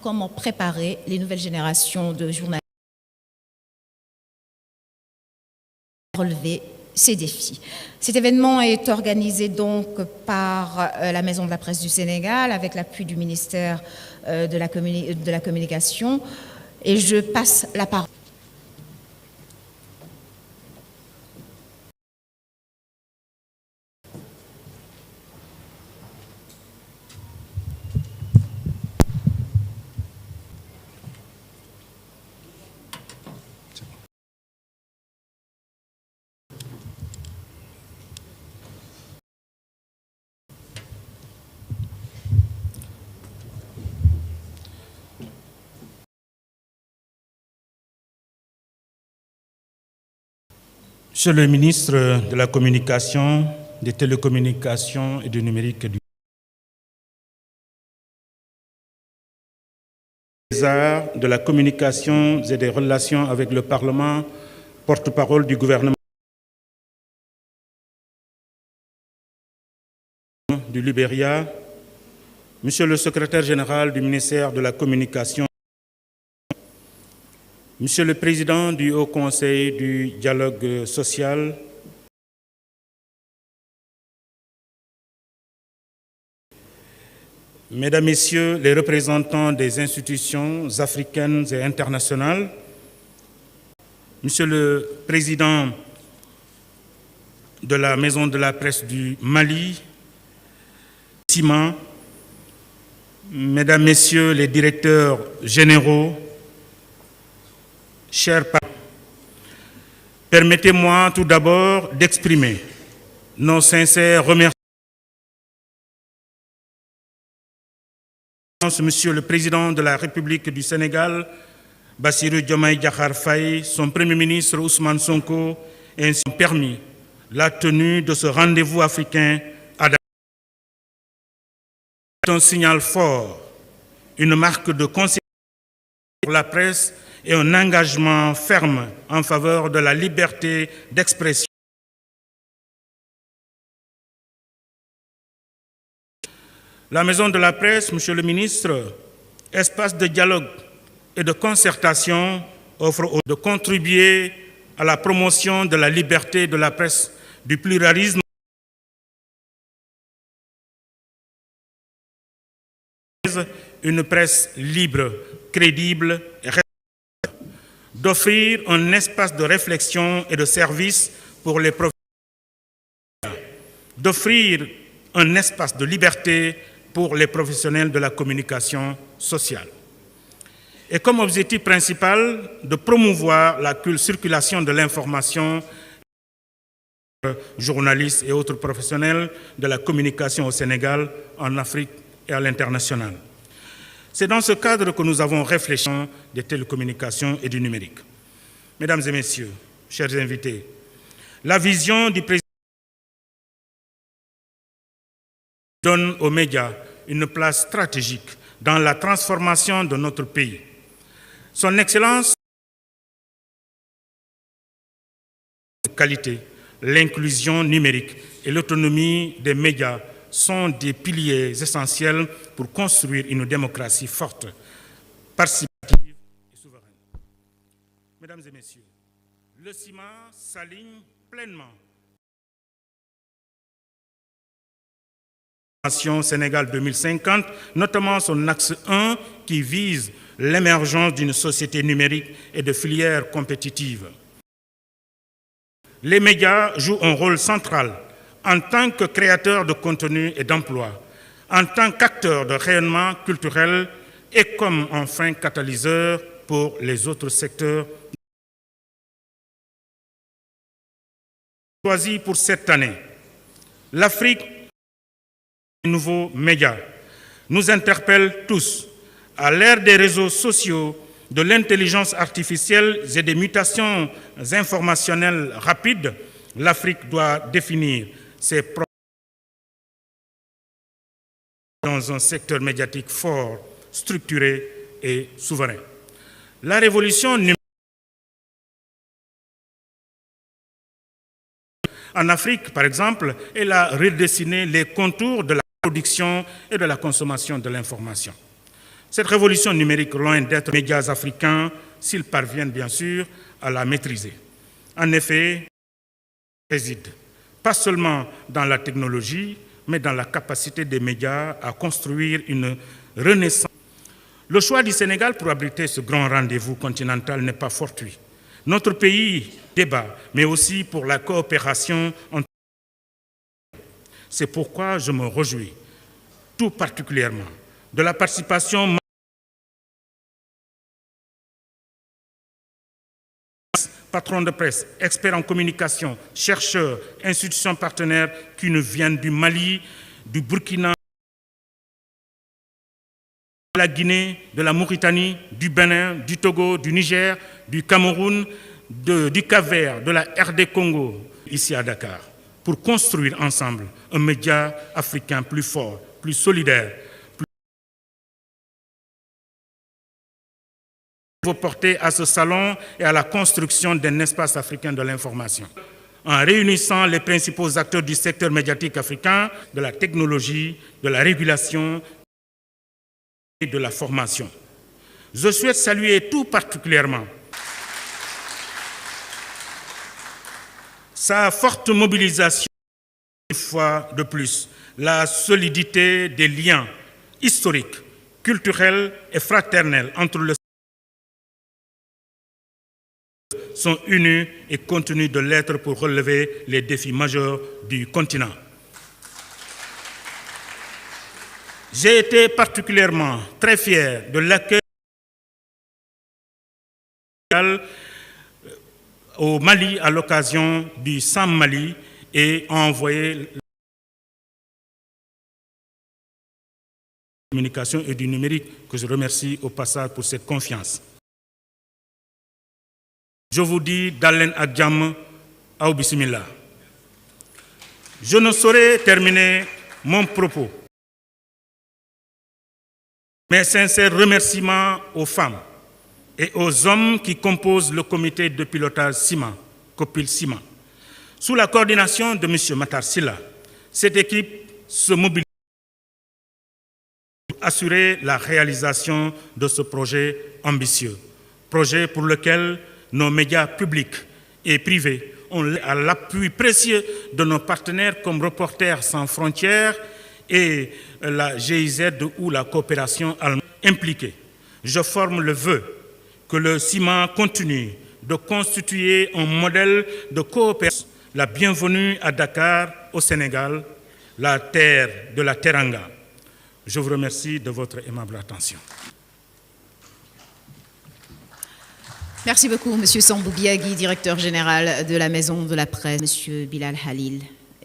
Comment préparer les nouvelles générations de journalistes à relever ces défis. Cet événement est organisé donc par la Maison de la Presse du Sénégal avec l'appui du ministère de la Communication. Et je passe la parole. Monsieur le ministre de la Communication, des Télécommunications et du Numérique des Arts, de la Communication et des Relations avec le Parlement, porte-parole du gouvernement du Libéria, Monsieur le secrétaire général du ministère de la Communication, Monsieur le Président du Haut Conseil du dialogue social, Mesdames, Messieurs les représentants des institutions africaines et internationales, Monsieur le Président de la Maison de la Presse du Mali, CIMA, Mesdames, Messieurs les directeurs généraux, chers parents, permettez-moi tout d'abord d'exprimer nos sincères remerciements. Monsieur le Président de la République du Sénégal, Bassirou Diomaye Diakhar Faye, son Premier ministre Ousmane Sonko, ainsi permis la tenue de ce rendez-vous africain à Dakar. C'est un signal fort, une marque de considération pour la presse et un engagement ferme en faveur de la liberté d'expression. La Maison de la Presse, Monsieur le ministre, espace de dialogue et de concertation, offre de contribuer à la promotion de la liberté de la presse, du pluralisme, une presse libre, crédible et responsable, d'offrir un espace de réflexion et de service pour les professionnels, d'offrir un espace de liberté pour les professionnels de la communication sociale. Et comme objectif principal, de promouvoir la circulation de l'information journalistes et autres professionnels de la communication au Sénégal, en Afrique et à l'international. C'est dans ce cadre que nous avons réfléchi des télécommunications et du numérique. Mesdames et messieurs, chers invités, la vision du président donne aux médias une place stratégique dans la transformation de notre pays. Son excellence, la qualité, l'inclusion numérique et l'autonomie des médias sont des piliers essentiels pour construire une démocratie forte, participative et souveraine. Mesdames et messieurs, le CIMA s'aligne pleinement Sénégal 2050, notamment son axe 1 qui vise l'émergence d'une société numérique et de filières compétitives. Les médias jouent un rôle central en tant que créateurs de contenu et d'emplois, en tant qu'acteurs de rayonnement culturel et comme enfin catalyseurs pour les autres secteurs. Choisi pour cette année, l'Afrique, les nouveaux médias, nous interpellent tous. À l'ère des réseaux sociaux, de l'intelligence artificielle et des mutations informationnelles rapides, l'Afrique doit définir ses propres dans un secteur médiatique fort, structuré et souverain. La révolution numérique en Afrique, par exemple, elle a redessiné les contours de la production et de la consommation de l'information. Cette révolution numérique, loin d'être médias africains, s'ils parviennent bien sûr à la maîtriser. En effet, réside pas seulement dans la technologie, mais dans la capacité des médias à construire une renaissance. Le choix du Sénégal pour abriter ce grand rendez-vous continental n'est pas fortuit. Notre pays débat, mais aussi pour la coopération entre. C'est pourquoi je me réjouis tout particulièrement de la participation patrons de presse, experts en communication, chercheurs, institutions partenaires qui nous viennent du Mali, du Burkina, de la Guinée, de la Mauritanie, du Bénin, du Togo, du Niger, du Cameroun, du Cap-Vert, de la RD Congo, ici à Dakar, pour construire ensemble un média africain plus fort, plus solidaire, porté à ce salon et à la construction d'un espace africain de l'information, en réunissant les principaux acteurs du secteur médiatique africain, de la technologie, de la régulation et de la formation. Je souhaite saluer tout particulièrement sa forte mobilisation, une fois de plus, la solidité des liens historiques, culturels et fraternels entre le sont unis et continuent de l'être pour relever les défis majeurs du continent. J'ai été particulièrement très fier de l'accueil au Mali à l'occasion du Sam Mali et a envoyé la communication et du numérique que je remercie au passage pour cette confiance. Je vous dis Dalen Adjam Aou Bismillah. Je ne saurais terminer mon propos. Mes sincères remerciements aux femmes et aux hommes qui composent le comité de pilotage CIMA, Copil CIMA. Sous la coordination de M. Matar Silla, cette équipe se mobilise pour assurer la réalisation de ce projet ambitieux, projet pour lequel nos médias publics et privés ont à l'appui précieux de nos partenaires comme Reporters sans frontières et la GIZ ou la coopération allemande impliquée. Je forme le vœu que le CIMA continue de constituer un modèle de coopération. La bienvenue à Dakar, au Sénégal, la terre de la Teranga. Je vous remercie de votre aimable attention. Merci beaucoup, M. Sambou Biagui, directeur général de la Maison de la Presse, M. Bilal Halil.